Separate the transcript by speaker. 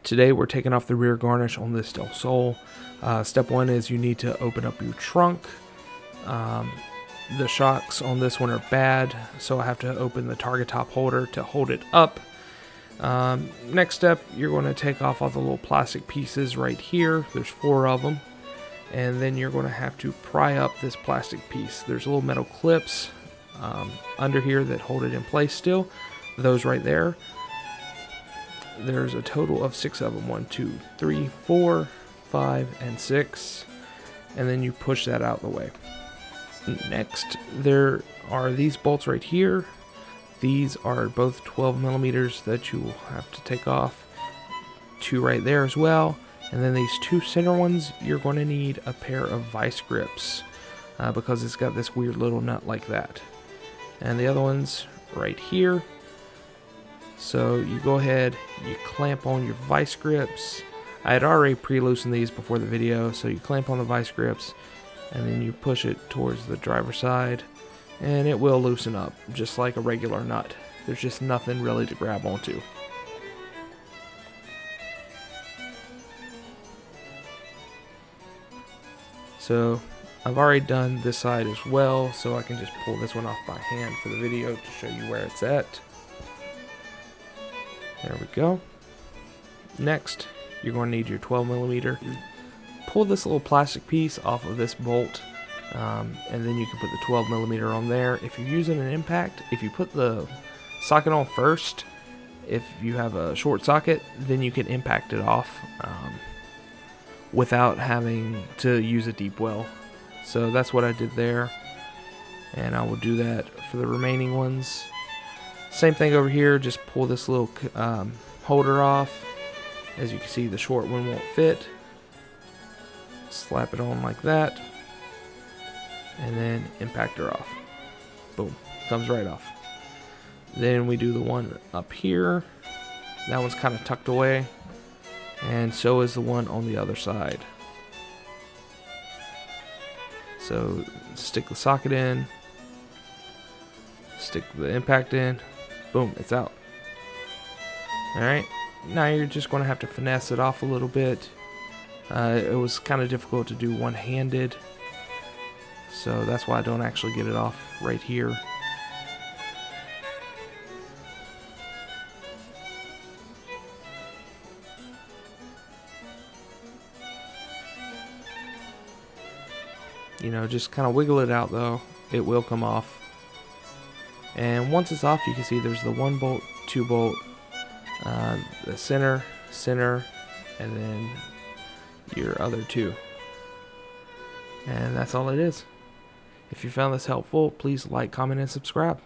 Speaker 1: Today we're taking off the rear garnish on this Del Sol. Step one is you need to open up your trunk. The shocks on this one are bad, so I have to open the target top holder to hold it up. Next step, you're going to take off all the little plastic pieces right here. There's 4 of them. And then you're going to have to pry up this plastic piece. There's little metal clips under here that hold it in place still. Those right there. There's a total of 6 of them. 1, 2, 3, 4, 5, and 6. And then you push that out of the way. Next, there are these bolts right here. These are both 12 millimeters that you will have to take off. 2 right there as well. And then these 2 center ones, you're going to need a pair of vice grips because it's got this weird little nut like that. And the other one's right here. So you go ahead, you clamp on your vice grips. I had already pre-loosened these before the video, so you clamp on the vice grips and then you push it towards the driver's side and it will loosen up just like a regular nut. There's just nothing really to grab onto. So I've already done this side as well, so I can just pull this one off by hand for the video to show you where it's at. There we go. Next, you're going to need your 12 millimeter. Pull this little plastic piece off of this bolt, and then you can put the 12 millimeter on there. If you're using an impact, if you put the socket on first, if you have a short socket, then you can impact it off without having to use a deep well. So that's what I did there, and I will do that for the remaining ones. Same thing over here, just pull this little holder off. As you can see, the short one won't fit. Slap it on like that, and then impactor off. Boom, comes right off. Then we do the one up here. That one's kind of tucked away, and so is the one on the other side. So stick the socket in, stick the impact in, boom, it's out. Alright, now you're just going to have to finesse it off a little bit. It was kind of difficult to do one-handed, so that's why I don't actually get it off right here. You know, just kind of wiggle it out though. It will come off. And once it's off, you can see there's the 1 bolt, 2 bolt, the center, and then your other 2. And that's all it is. If you found this helpful, please like, comment, and subscribe.